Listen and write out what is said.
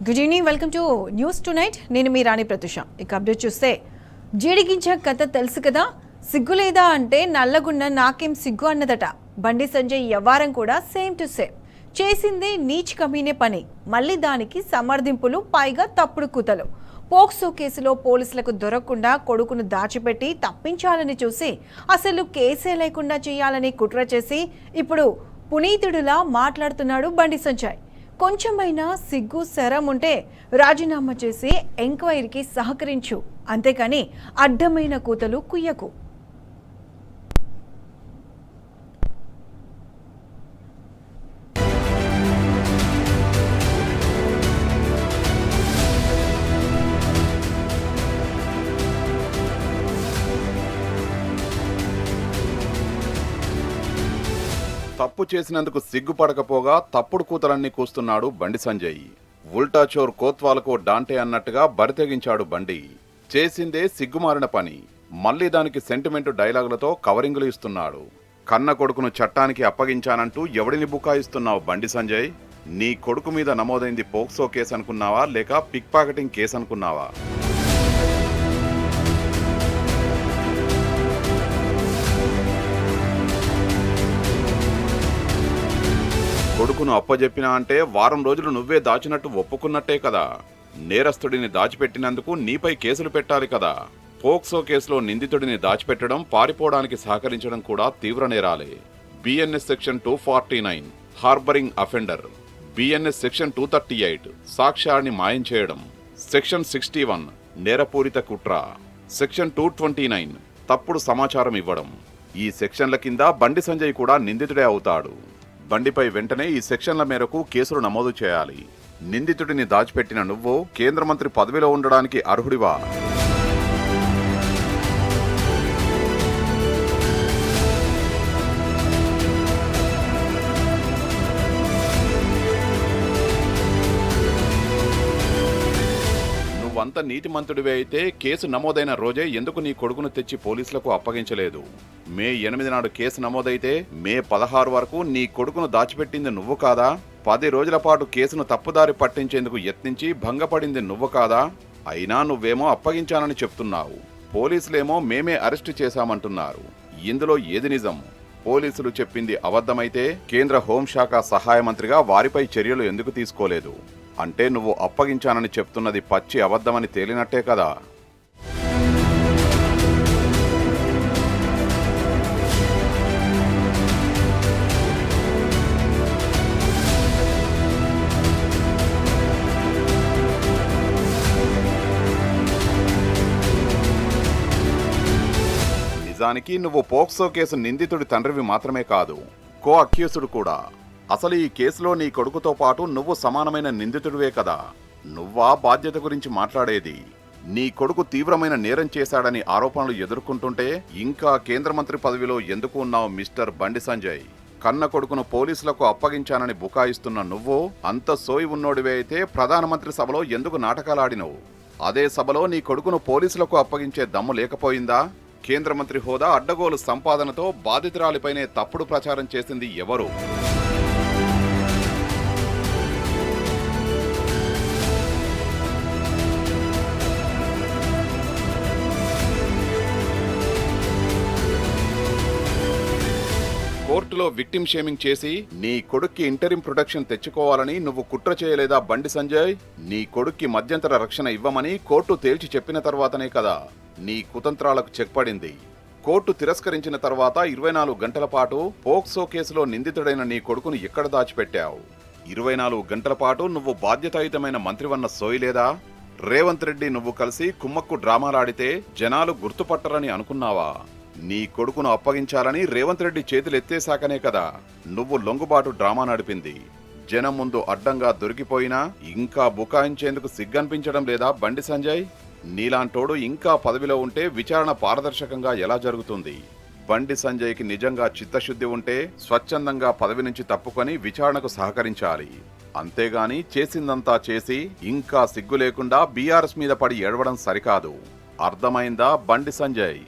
Good evening, welcome to news tonight. నేను మీ రాణి ప్రత్యూష. ఇక update చూస్తే జీడిగించ కథ తెలుసు కదా. సిగ్గు లేదా అంటే నల్లగున్న నాకేం సిగ్గు అన్నదట. బండి సంజయ్ వ్యవహారం కూడా సేమ్ టు సేమ్. చేసిందే నీచ్ కమీనే పని, మళ్ళీ దానికి సమర్థింపులు, పైగా తప్పుడు కూతలు. పోక్సో కేసులో పోలీసులకు దొరకకుండా కొడుకును దాచిపెట్టి తప్పించాలని చూసి అసలు కేసే లేకుండా చేయాలని కుట్ర చేసి ఇప్పుడు పునీతుడిలా మాట్లాడుతున్నాడు బండి సంజయ్. కొంచెమైనా సిగ్గు శరం ఉంటే రాజీనామా చేసి ఎంక్వైరీకి సహకరించు, అంతేకాని అడ్డమైన కూతలు కుయ్యకు. తప్పు చేసినందుకు సిగ్గుపడకపోగా తప్పుడు కూతలన్నీ కూస్తున్నాడు బండి సంజయ్. ఉల్టా చోర్ కోత్వాలకు డాంటే అన్నట్టుగా బరితెగించాడు బండి. చేసిందే సిగ్గుమారిన పని, మళ్లీ దానికి సెంటిమెంట్ డైలాగులతో కవరింగులు ఇస్తున్నాడు. కన్న కొడుకును చట్టానికి అప్పగించానంటూ ఎవడిని బుకాయిస్తున్నావు బండి సంజయ్? నీ కొడుకు మీద నమోదైంది పోక్సో కేసు అనుకున్నావా, లేక పిక్ పాకెటింగ్ కేసు అనుకున్నావా? కొడుకును అప్పజెప్పినా అంటే వారం రోజులు నువ్వే దాచినట్టు ఒప్పుకున్నట్టే కదా. నేరస్తుడిని దాచిపెట్టినందుకు నీపై కేసులు పెట్టాలి కదా. పోక్సో కేసులో నిందితుడిని దాచిపెట్టడం, పారిపోవడానికి సహకరించడం కూడా తీవ్ర నేరాలే. BNS section 249 harbouring offender, BNS section 238 సాక్ష్యాన్ని మాయం చేయడం, సెక్షన్ 61 నేరపూరిత కుట్ర, సెక్షన్ 229 తప్పుడు సమాచారం ఇవ్వడం. ఈ సెక్షన్ల కింద బండి సంజయ్ కూడా నిందితుడే అవుతాడు. బండిపై వెంటనే ఈ సెక్షన్ల మేరకు కేసులు నమోదు చేయాలి. నిందితుడిని దాచిపెట్టిన నువ్వు కేంద్ర మంత్రి పదవిలో ఉండడానికి అర్హుడివా? నువ్వంత నీతిమంతుడివే అయితే కేసు నమోదైన రోజే ఎందుకు నీ కొడుకును తెచ్చి పోలీసులకు అప్పగించలేదు? మే 8 నాడు కేసు నమోదైతే మే 16 వరకు నీ కొడుకును దాచిపెట్టింది నువ్వు కాదా? 10 రోజుల పాటు కేసును తప్పుదారి పట్టించేందుకు యత్నించి భంగపడింది నువ్వు కాదా? అయినా నువ్వేమో అప్పగించానని చెప్తున్నావు, పోలీసులేమో మేమే అరెస్టు చేశామంటున్నారు. ఇందులో ఏది నిజం? పోలీసులు చెప్పింది అబద్ధమైతే కేంద్ర హోంశాఖ సహాయ మంత్రిగా వారిపై చర్యలు ఎందుకు తీసుకోలేదు? అంటే నువ్వు అప్పగించానని చెప్తున్నది పచ్చి అబద్ధమని తేలినట్టే కదా. నిజానికి నువ్వు పోక్సో కేసు నిందితుడి తండ్రివి మాత్రమే కాదు, కో అక్యూసుడు కూడా. అసలు ఈ కేసులో నీ కొడుకుతో పాటు నువ్వు సమానమైన నిందితుడివే కదా. నువ్వా బాధ్యత గురించి మాట్లాడేది? నీ కొడుకు తీవ్రమైన నేరం చేశాడని ఆరోపణలు ఎదుర్కొంటుంటే ఇంకా కేంద్ర మంత్రి పదవిలో ఎందుకు ఉన్నావు మిస్టర్ బండి సంజయ్? కన్న కొడుకును పోలీసులకు అప్పగించానని బుకాయిస్తున్న నువ్వు అంత సోయి ఉన్నోడివే అయితే ప్రధానమంత్రి సభలో ఎందుకు నాటకాలాడినవు? అదే సభలో నీ కొడుకును పోలీసులకు అప్పగించే దమ్ము లేకపోయిందా? కేంద్ర మంత్రి హోదా అడ్డగోలు సంపాదనతో బాధితురాలిపైనే తప్పుడు ప్రచారం చేసింది ఎవరు? కోర్టులో విక్టిమ్ షేమింగ్ చేసి నీ కొడుక్కి ఇంటరిం ప్రొటెక్షన్ తెచ్చుకోవాలని నువ్వు కుట్ర చేయలేదా బండి సంజయ్? నీ కొడుక్కి మధ్యంతర రక్షణ ఇవ్వమని కోర్టు తేల్చి చెప్పిన తర్వాతనే కదా నీ కుతంత్రాలకు చెక్ పడింది. కోర్టు తిరస్కరించిన తర్వాత 24 గంటల పాటు పోక్సో కేసులో నిందితుడైన నీ కొడుకును ఎక్కడ దాచిపెట్టావు? 24 గంటల పాటు నువ్వు బాధ్యతాయుతమైన మంత్రివన్న సోయిలేదా? రేవంత్ రెడ్డి నువ్వు కలిసి కుమ్మక్కు డ్రామాలాడితే జనాలు గుర్తుపట్టరని అనుకున్నావా? నీ కొడుకును అప్పగించాలని రేవంత్ రెడ్డి చేతులు ఎత్తేశాకనే కదా నువ్వు లొంగుబాటు డ్రామా నడిపింది. జనం ముందు అడ్డంగా దొరికిపోయినా ఇంకా బుకాయించేందుకు సిగ్గనిపించడం లేదా బండి సంజయ్? నీలాంటోడు ఇంకా పదవిలో ఉంటే విచారణ పారదర్శకంగా ఎలా జరుగుతుంది? బండి సంజయ్కి నిజంగా చిత్తశుద్ధి ఉంటే స్వచ్ఛందంగా పదవి నుంచి తప్పుకొని విచారణకు సహకరించాలి. అంతేగాని చేసిందంతా చేసి ఇంకా సిగ్గు లేకుండా బీఆర్ఎస్ మీద పడి ఏడవడం సరికాదు. అర్థమైందా బండి సంజయ్?